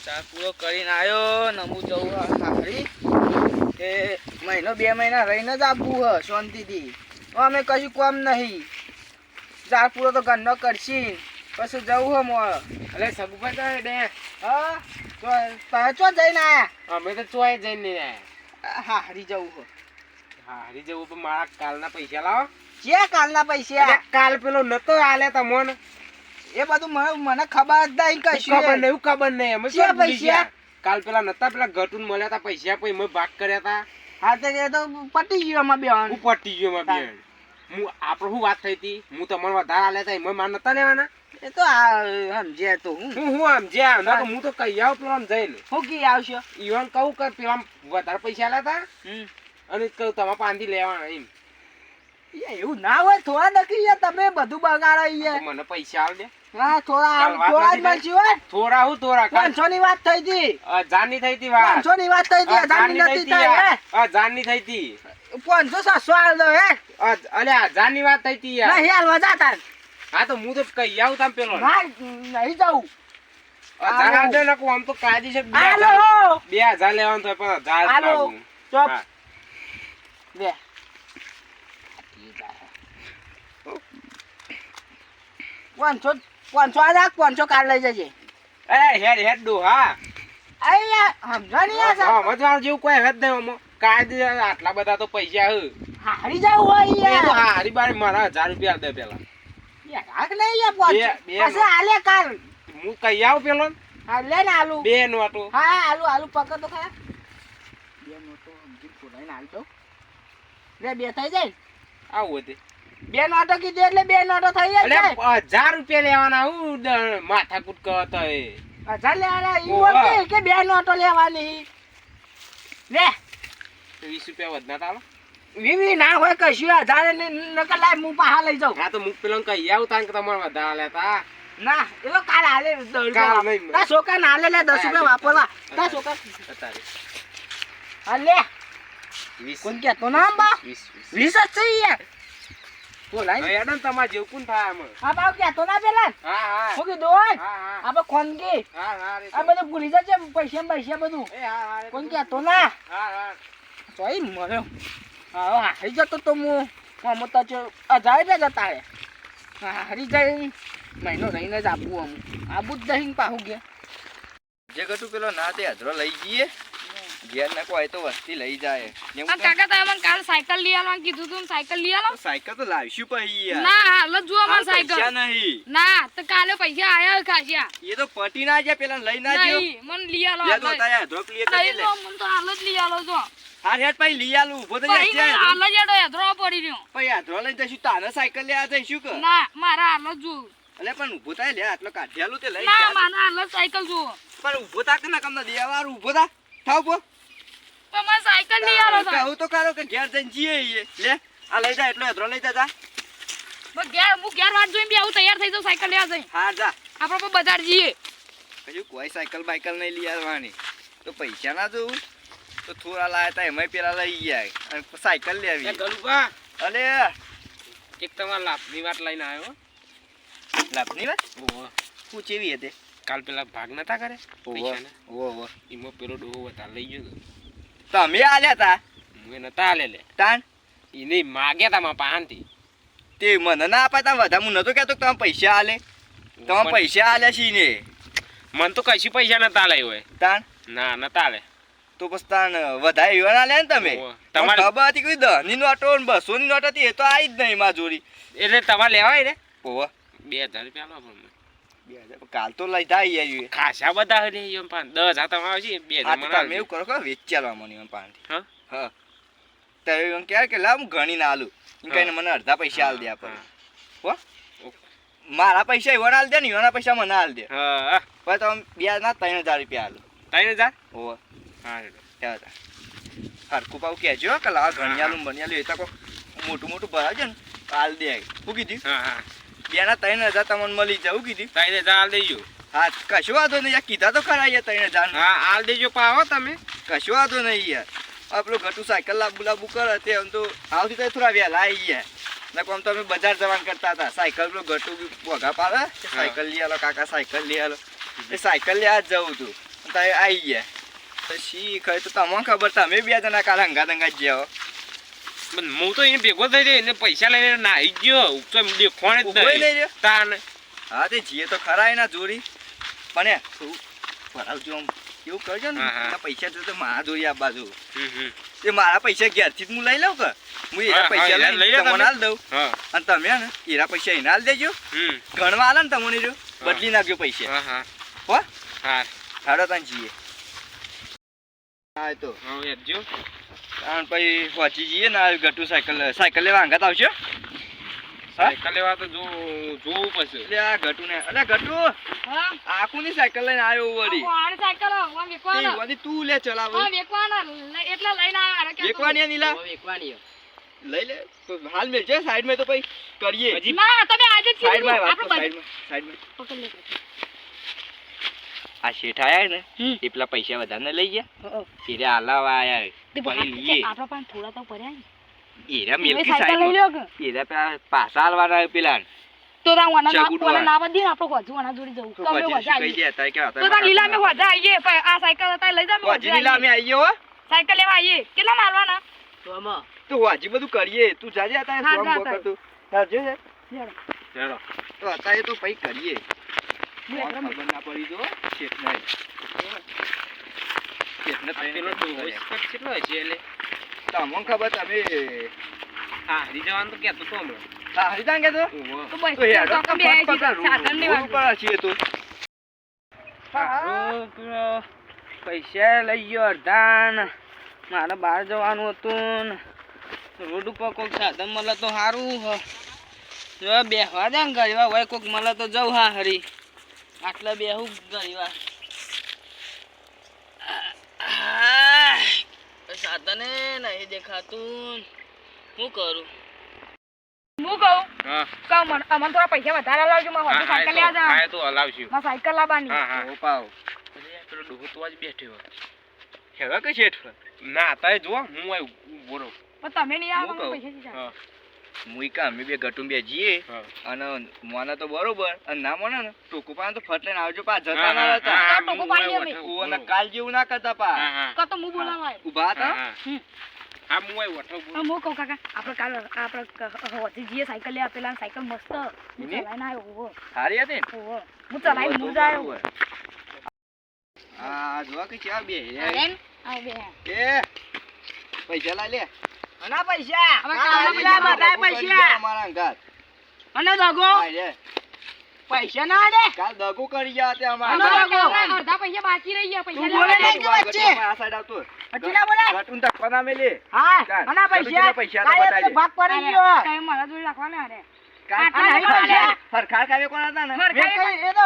ચા પૂરો કરીને આવ્યો નમું જવું હારી કે મહિનો 2 મહિના રહીને જ આપવું હ શાંતિથી. અમે કશું કામ નહીં. ચા પૂરો તો ઘરનો કરશી પછી જવું હ મોર. એટલે સગુભાઈ તો દે હા તમે ચો જઈને આયા? અમે તો ચોય જઈને આયા. હારી જવું હ. હારી જવું પણ મારા કાલના પૈસા લાવો. છે કાલના પૈસા? કાલ પેલો નતો આલે તમને એ બધું મને ખબર જ નહીં કશું. ખબર નહીં ખબર નહીં અમે છે પૈસા કાલ પેલા નતા પેલા ઘટુન મળ્યા હતા પૈસા પછી મેં ભાગ કર્યા હતા. હા તો એ તો પટી ગયો એમાં બેન. હું પટી ગયો એમાં બેન. હું આપણે શું વાત થઈ હતી હું તમને વધારે આલ્યા હતા એમાં માર નતા લેવાના. એ તો સમજ્યા તો હું સમજ્યા ના તો હું તો કહી આવ પેલા જઈને હું કી આવશો ઈવન કહું કે પેલા વધારે પૈસા આલ્યા હતા અને કહું તમારા પાંથી લેવાના એમ. એવું ના હોય થોડા નક્કી યાર તમે બધું બગાડો યાર. મને પૈસા આલ દે. હા થોડા જ મળશે હોય. થોડા હું થોડા 500 ની વાત થઈ હતી. 1000 ની થઈ હતી વાત. 500 ની વાત થઈ હતી. 1000 ની નથી થઈ હે. 1000 ની થઈ હતી. 500 700 આલ દો હે. અલ્યા 1000 ની વાત થઈ હતી યાર. ના યાર મજા તા. હા તો હું તો કહી આવું તમ પેલો. ના નહીં જાઉં. 1000 આલ દે નકો આમ તો કાજી છે 2000 લેવાનું થાય પણ 1000 હાલો ચોપ લે. 500 કાલ લઈ જજે. એ હેડ ડો હા. અయ్యા સમજાણી આ સા. મજવાર જેવું કોઈ હેડ નહીં ઓમો. કાજી આટલા બધા તો પૈસા હે. હારી જાવ હોય યાર. એ તો હારી બારી મારા 1000 રૂપિયા દે પેલા. યાર આક નહીં યાર પછી આલે કાલ. હું કહી આવું પેલો. હા લે ને આલુ. 2 નોટો. હા આલુ પકડ તો ખરા. 2 નોટો સમજી ખોલાઈને આલ દો. લે 2 થઈ જાય. આવું હતી. 2 નોટો કીધી એટલે 2 નોટો થઈ જાય. એટલે 1000 રૂપિયા લેવાના હું માથાકૂટ કરતો એ. 1000 લેવાના ઈ બોલતી કે 2 નોટો લેવાની. લે 20 રૂપિયા વધના તાલો. વીવી ના હોય કશું 1000 ને નકર લાય હું પાહા લઈ જાઉં. હા તો મુક પેલો કહી આવું તાન કે તમારે વધારે લેતા. ના એ તો કાલ આલે 10 રૂપિયા. કાલ નહીં. તા છોકરા ના લે 10 રૂપિયા વાપરવા. તા છોકરા હા લે 20 કોણ કે તો નામ બા 20 જ છે યાર. બોલાય એડન તમાર જેવું કોણ થાય આમ. હા બાવ કે તો ના પેલા. હા હું કીધું હોય હા આપણે ખોનગી હા આ બધું ભૂલી જજે પૈસા બધું. એ હા કોણ કે તો ના હા જોઈ મર્યો. હા હારી જતો તો હું આમ તો 1000 રૂપિયા જતા રે. હા હારી જાય મહિનો રહીને જ આપવું આબુ જ દહીં પાહું ગયા જે કટુ પેલો ના તે અધરો લઈ જઈએ ઘેર ને કોઈ તો વસ્તી લઈ જાય. કાકા તમે મને કાલ સાયકલ લઈ આવવાનું કીધું તું સાયકલ લઈ આવો. સાયકલ તો લાવશું પછી યાર. ના હાલ જ જુઓ મારી સાયકલ. પૈસા નહીં. ના તો કાલે પૈસા આયા ખાસ્યા. એ તો પટી ના જાય પેલા લઈ ના જ્યો. નહીં મને લઈ આલો. યાર તો તારે અધરો ક્લિયર કરી નહીં લે. તો મને તો હાલ જ લઈ આલો જો. હા હેડ પછી લઈ આલું ઉભો થઈ ભાઈ જાય. હાલ જ એડો એધરો પડી રહ્યો. પછી અધરો લઈ જઈશું તાને સાયકલ લેવા જઈશું કે. ના મારા હાલ જ જોવું. એટલે પણ ઉભો થાય લે આટલો કાઢી આલું તે લઈ ના જા. મારા હાલ જ સાયકલ જોવો. પણ ઉભો થા કે ના કમ ના દેવાર ઉભો થા. થાવ પો. તો મને સાયકલ લઈ આલો તો. કહું તો કરો કે ઘેર જઈને જઈએ લે આ લઈ જા એટલો અધરો લઈ જા. હું ઘેર વાટ જોઈને બી આવું તૈયાર થઈ જાઉં સાયકલ લેવા જઈ. હા જા. આપણે બજાર જઈએ. હજુ કોઈ સાયકલ બાયકલ નહીં લઈ આવવાની તો પૈસા ના જોવું તો થોડા લાયા તા એમાંય પેલા લઈ ગયા અને સાયકલ લેવી. એ ગલુબા અલે એક તમાર લાભની વાત લઈને આવ્યો. લાભની વાત ઓહો શું ચેવી હતી? કાલ પેલા ભાગ નતા કરે પૈસાના ઓહો એમાં પેલો ડોહો વધારે લઈ ગયો તમે આલ્યા તા હું નતા આલે લે તાન એને માગ્યા તા મારા પાનથી. તે મને ના આપાય તા વધારે હું નતો કહેતો કે તમે પૈસા આલે તમે પૈસા આલ્યા છી ને મને તો કશી પૈસા નતા આલે હોય. તાન ના નતા આલે તો પછી તાન વધારે એવા ના લે ને તમે ઓહો. તમારે ખબર હતી કોઈ 10 ની નોટો ને 200 ની નોટ હતી એ તો આવી જ નહીં માં જોડી. એટલે તમારે લેવાય ને ઓહો 2000 રૂપિયા લો પણ 2000 કાલ તો લઈ થાય યાર. ખાસા બધા ને એમ 10,000 તમારે આવશે 2000 મને તમે એવું કરો કે વેચાલવા મને એમ પાનથી. હા હા તો એમ કહે કે લાવ હું ઘણી ના આલું એમ કહીને મને અડધા પૈસા આલ દે આપણે હો મારા પૈસા એવાના આલ દે ને એવાના પૈસા મને આલ દે. હા પછી તમે બે ના 3000 રૂપિયા આલો. 3000 ઓહો હા હરકું પાવ કહેજો કે લાવ ઘણી આલું બની આલું એ તો મોટું મોટું ભરાવજો ને આલ દે. શું કીધું? હા બે ના 3000 તમને મળી જાય. શું કીધું? 3000 આલ દેજો. હા કશું વાંધો નહીં યાર કીધા તો ખરા યાર 3000. હા આલ દેજો પાવો તમે. કશું વાંધો નહીં યાર. આપણું ઘટું સાયકલ લાબુ કરે તે આમ તો આવતી તો થોડા વહેલા આવી ગયા ને કોમ તો અમે બજાર જવાનું કરતા હતા. સાયકલ પેલું ઘટું વગા પાડે સાયકલ લઈ આલો કાકા સાયકલ લઈ આલો એ સાયકલ લેવા જ જવું તું તારે આવી ગયા તો શીખ હોય તો તમને ખબર તમે બે જણા કાલે હંગા જ્યાં પણ હું તો એને ભેગો થઈ રહ્યો એને પૈસા લઈને નાહી ગયો તો દેખવાને જ ઉભોય નહીં રહ્યો? તાને હા તે જીએ તો ખરા એના જોડી પણ એ થોડું ભરાવજો આમ એવું કરજો ને હા, હા. એના પૈસા તો મારા જોડી આ બાજુ હમ. એ મારા પૈસા ઘેરથી જ હું લઈ લઉં કે હું એના હા, પૈસા હા, લઈ લો તમને તમે. હાલ દઉં હા અને તમે હે ને એના પૈસા એને હાલ દેજો હમ ગણવા હાલે ને તમને જો બદલી નાખજો પૈસા હા હા હો હા હાડો તને જીએ હા એ તો હવે હેડજો. કારણ પછી પહોંચી જઈએ ને આ ગટુ સાયકલ લેવા અંગાત આવશે સાયકલ લેવા તો જોવું પડશે. એટલે આ ગટુ ને અરે ગટુ હા આખું સાયકલ લઈને આવ્યો વળી આને સાયકલ આમ વેકવાનો વળી તું લે ચલાવ હા વેકવાનો એટલે લઈને આવ્યા અરે વેકવાની નીલા લઈ લે તો હાલ મેલજે સાઈડ માં તો પછી કરીએ હજી ના તમે આજે જ સાઈડ માં વાત આપણે સાઈડ માં પકડ લે આ શેઠ આયા ને હમ. એ પેલા પૈસા વધારે લઈ ગયા હા એરે હાલાવા આયા તે પછી લઈએ આપણા પાસે થોડા તો પડ્યા ને એરા તમે મિલકી સાયકલ લઈ સાઈડ લો કે એરા પેલા પાસા હાલવાના પેલા તો તા વાના શગુડવા. વાના ના બધી આપણે હોજુ વાના જોડી જવું તો તો અમે પછી હોજા કહી આવીએ દે તારે કે તો તા લીલા અમે હોજા આવીએ આ સાયકલ હતા લઈ જા અમે વાજી હોજા નીલા અમે આવીએ. આવીએ હો સાયકલ લેવા આવીએ કેટલા મારવાના તો વાજી બધું કરીએ તું જાજે હતા હા, સોમ જા, બોકર જા. તું જાજે છે હેડો. તો અત્યારે તો પછી કરીએ લે, કોણ રમે. ખબર ના પડી જો શેઠને શેઠને આ થઈને પેલો કેટલું ડોહો કર્યા. કેટલો હશે એટલે તમને ખબર તમે હારી જવાનું તો કહેતો તો હમણાં. હા હરિદાન કે તો ઓહો. તો બસ તો યાર તો કમ બે આઈ છી સાધન ની રોડ વાત ઉપર છીએ તો પૈસા લઈ ગયો અડધાન મારે બહાર જવાનું હતું ને રોડ ઉપર કોઈક સાધન મળે તો સારું જો બેહવા દે ને ગરીવા હોય કોઈક મળે તો જવું હા હરી આટલા બેહું ગરીવા સાધને નહીં દેખાતું શું કરું હું કહું હા કહું મને અમને થોડા પૈસા વધારે લાવજો મારે હોજુ સાયકલ લેવા જા હા એ તો હલાવશું. મારે સાયકલ લાવવાની હા હા ઓ પાવ અરે પેલો ડોહો તો આજ બેઠો હેવા કે શેઠ ના તાય જો હું આય ઉભો રહું. પણ તમે નહીં આવો હું મને કહું. પૈસા હા મુઈકા અમે બે ગટું બે જીએ હા અને મોને તો બરોબર અને ના મોને ને ટોકુ પાન તો ફટ લઈને આવજો પા જતા હા, ના હા, હતા હા, ટોકું હું પાડીએ આય અમે. વઠો અને ઉભો કાલ જેવું ના કરતા રહું. પા હા હા કાં તો હું બોલાવાય ઉભા હા, હતા હા. હમ. હા હું આય વઠો ઉભો રહું. હું કહું કાકા આપણે કાલ આપણે હોજે જઈએ સાયકલ લેવા પેલા સાયકલ મસ્ત હું એની? ચલાવીને આવ્યો ઓહો સારી હતી ને ઓહો હું ચલાવીને હું જ આવ્યો બરોબર. આ જોવા કે ચા બે અરે આવ બે એ પૈસા લાય લે અના પૈસા હવે હા, કાલે પેલા બધા બધાય દગો કરી પૈસા ગયા અમારા અંગાત. અને દગો હા, લે. પૈસા ના દે કાલ દગો કરી ગયા તે અને અમારા દગો. અડધા પૈસા બાકી રહી ગયા પૈસા તું બોલે લેવા નહીં કે વચ્ચે? આ સાઈડ આવતો હજી ના બોલે ગટું તક પના મેલે હા ચાલ. અના ગટુ પૈસા પૈસા તો કાલે બતાવી તો દે. ભાગ પડી ગયો તમે મારા જોડે રાખવાના અરે કાલ આ નહીં હરખા- પૈસા. હરખા કાવ્યો કોણ હતા ને વેચાઈ એ તો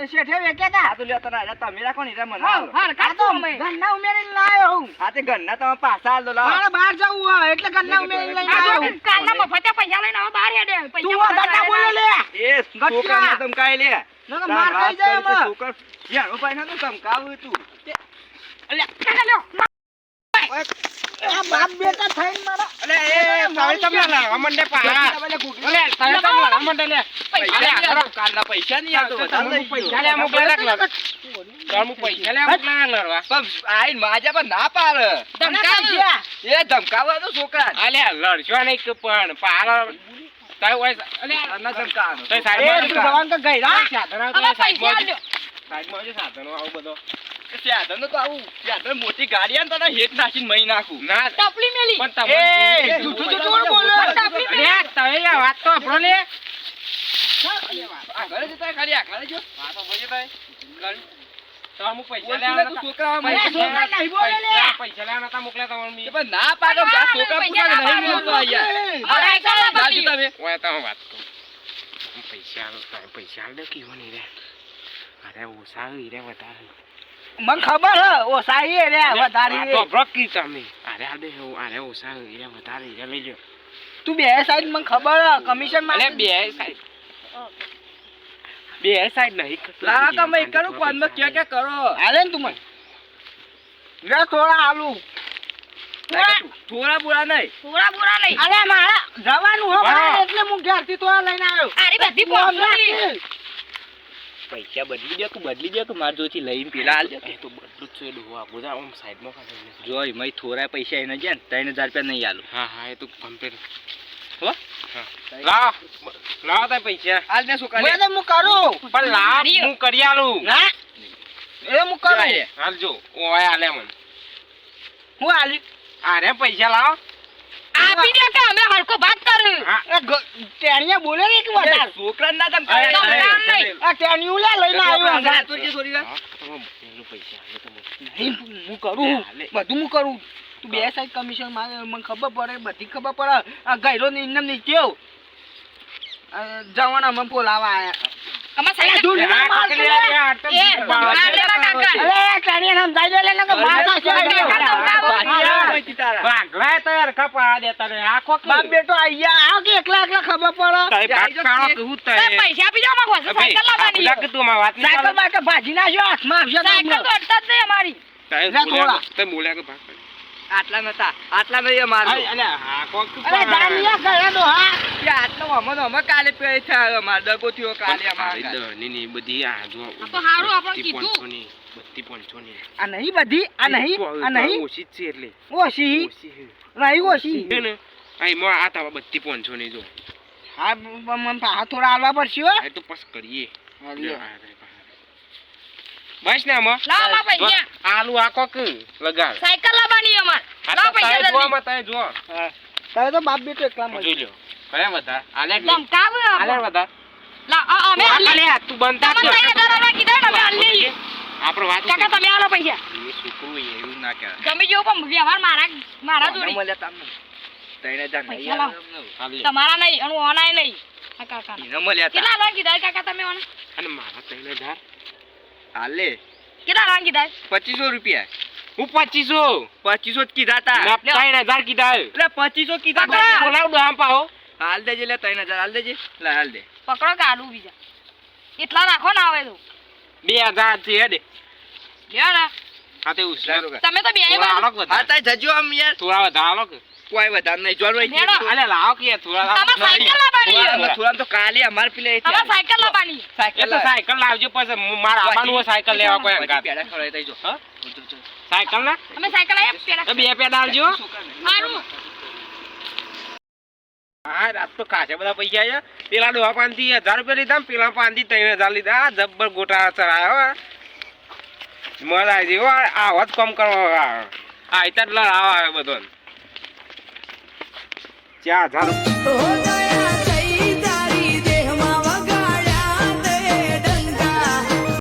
શેઠે વેચ્યા આ તો લ્યો તને આજે તમે રાખો ને એટલે મને હા હાલો. હા આ કાઢો તો અમે ગન્ના ઉમેરીને લાયો હું આ તે ઘરના તમે પાછા હાલ દો લાવો. મારે બહાર જવું હોય એટલે ગન્ના ઉમેરીને લઈને આ આવ્યો જો કાલના મફતે પૈસા લઈને હવે બહાર હેડે તું પૈસા આ ગન્ના બોલે લે એ છોકરાને ધમકાય લે નકર માર ખાઈ જાય તાર વાત એમાં. કરી તો છોકરા યાર ભાઈ ના તો ધમકાવું તું કાકા લ્યો આ બાપ બેટા થઈને મારા અલે એ તારે તમને લાવવા માંડે પા. અલે તારે તમને લાવવા માંડે લે. અરે આ ખરો કાલના પૈસા નહીં આવતો બધા લઈ પૈસા લે મોકલા લાગ. તાર હું પૈસા લે મોકલા લડવા. પણ આઈને માજા પર ના પાડે એ ધમકાવા તો છોકરા અલે લડશો નહીં કે પણ પાર તારે હોય અલે ના ધમકાવાનો તો એ સાઈડમાં તું જવાન તો ગઈરા સાધન હવે પૈસા આલ્યો સાઈડમાં આવજો સાધનો આવું બધો. સાધન તો આવું સાધન મોટી ગાડી આવે ને તને હેઠ નાખીને મહી નાખું ના ટપલી મેલી પણ એ તમે જૂઠું જૂઠું બોલો અરે તમે આ વાત તો આપણો લે. આ ઘરે જતા ખાલી આ ઘરે જો હા તો બોલી ભાઈ. તો અમુક પૈસા બોલતું લેવાના નતું હતા. છોકરા અરે પૈસા છોકરા નહીં બોલે લે પૈસા લેવાના હતા મોકલ્યા તમારે મી. પણ ના પાડો આ છોકરા પૈસા પૂછા ના નહીં પાડો. મળતો અહીંયા અરે ચાલ બાજુ બાકી તમે ઓય તો હું વાત કહું. પૈસા આલ દે કેવો નહીં રે. અરે ઓછા હીરે વધારે. મને ખબર હે ઓ સાહી રે વધારી તો બ્રોકી તમે. અરે આલ દે હું અરે ઓછા હીરે વધારે હીરે લઈ લ્યો. તું બે સાઈડ મને ખબર હે કમિશન માં અલે બે સાઈડ. બે સાઈડ નહીં. લા તમે કરું કોનમાં કે કરો હાલે ને તું મને લે થોડા આલુ થોડા બોલા નહીં થોડા બોરા નહીં અરે મારા જવાનું હો વાહ. એટલે હું ઘેરથી થોડા લઈને આવ્યો આરી બધી પોસલી પૈસા બદલી દે કે માર જોથી લઈને પેલા હાલ દે એ તો બધું જ છે ડોહો આ બધા આમ સાઈડમાં કાઢે જો એમાં થોડા પૈસા એને છે ને 3000 રૂપિયા નહીં આલું હા હા એ તો કમ્પ્લીટ હો હા લાવ લાવ તાર પૈસા હાલ ને શું કરે મેં હું કરું પણ લાવ હું કરી આલું ના એ હું કરું હાલ જો ઓય આલે મન હું આલી અરે પૈસા લાવ આપી દે કે અમે હરકો ભાગ કર હા ટેણિયા બોલે ને કે વધારે છોકરા ના તમ અરે, કરે અરે, આ ટેણિયું લે લઈને આવ્યો આ હજાર તો જે થોડી વાર એનું પૈસા આલે તો મને. નહીં હું કરું બધું હું કરું તું બે સાઈડ કમિશન મારે મને ખબર પડે બધી ખબર પડે આ ગયરો ને ઇન્નમ ની કેવ જવાના મને બોલાવા આયા અમે સાયકલ આ કાકલી આ આટમ એ આલે કાકા અરે ટેણિયા સમજાઈ દે લે કે બાર ભાગલા તો યાર કપા દેતા રે આખો બાપ બેટો આયા આ કે એકલા એકલા ખબર પડે તારે ભાગ કેવું એ થાય પૈસા આપી દો અમાર પાસે સાયકલ લાવવાની લાગ તું માં વાત નહીં સાયકલ બાકે ભાજી નાખ્યો હાથમાં આવશે સાયકલ તો અડતા જ નહીં અમારી થોડા. તે બોલ્યા કે ભાગ આટલા નતા આટલા નહીં અમાર અલે હા કોક તું અરે દાનિયા ગયા તો હા આટલો અમે કાલે પે થાય અમાર દગો થયો કાલે અમાર ની બધી આ જો આ તો હારું આપણે કીધું. બધી 500 ની આ નહીં બધી આ નહીં ઓછી જ છે એટલે ઓછી ઓછી છે નહીં ઓછી છે ને આ મો આ તાવા બધી 500 ની જો હા મને પાછા થોડા હાલવા પડશે હો આ તો પસ કરીએ બસ ને આમાં લાવ આ પૈસા આલુ આ કોક લગાડ સાયકલ લાવવાની અમાર લાવ પૈસા જો જલ્દી મત જો તારે તો બાપ બેટો એકલા જોઈ મળી લ્યો કયા બધા આલે ધમકાવ આલે બધા લાવ અમે આલે તું બનતા તમે સાયકલ લાવવા કીધા ને અમે આલી આપણો વાત કાકા તમે આલો પૈસા એ છોકરું એવું ના કહેવાય તમે જેવો પણ વ્યવહાર મારા જોડી મળે તમને 3000 નહીં પૈસા લાવ. આલે તમારા નહીં અને ઓનાય નહીં આ કાકા એને મળ્યા તા કેટલા લાવ કીધા કાકા તમે ઓના અને મારા 3000 હાલે કેટલા લાવ કીધા 2500 રૂપિયા હું 2500 2500 જ કીધા તા ના 3000 કીધા એટલે 2500 કીધા પકડો. તા. બોલાવ દો આમ પાહો હાલ દેજે લે 3000 હાલ દેજે લે હાલ દે પકડો કે આલુ બીજા એટલા રાખો ના આવે તો 2000 છે હેડે લ્યો ને આ તે ઉસરા તમે તો બે થોડા આલો કે હા વધારે તાય જજો આમ યાર થોડા વધારે આલો કે કોઈ વધારે નહીં જોર વઈ લેડો. અલે લાવો કે થોડા તમે સાયકલ લાવવાની છે. થોડા તો કાલે અમાર પેલે તમે સાયકલ લાવવાની એ તો સાયકલ લાવજો પછી મારા આબાનું હોય સાયકલ લેવા કોઈ અંગાત પેડા ખવડાવી તઈ જો હા સાયકલ ના અમે સાયકલ આયા પેલા એ બે પેડા આલજો હારું હા રાત તો ખાસે બધા પૈસા છે પેલા ડોહા પાંથી 1000 રૂપિયા લીધા ને પેલા પાંથી 3000 લીધા આ જબ્બર ગોટા ચડાયો મજા આવી ગઈ આવા જ કામ કરવા આ એટલે આવે બધો 4000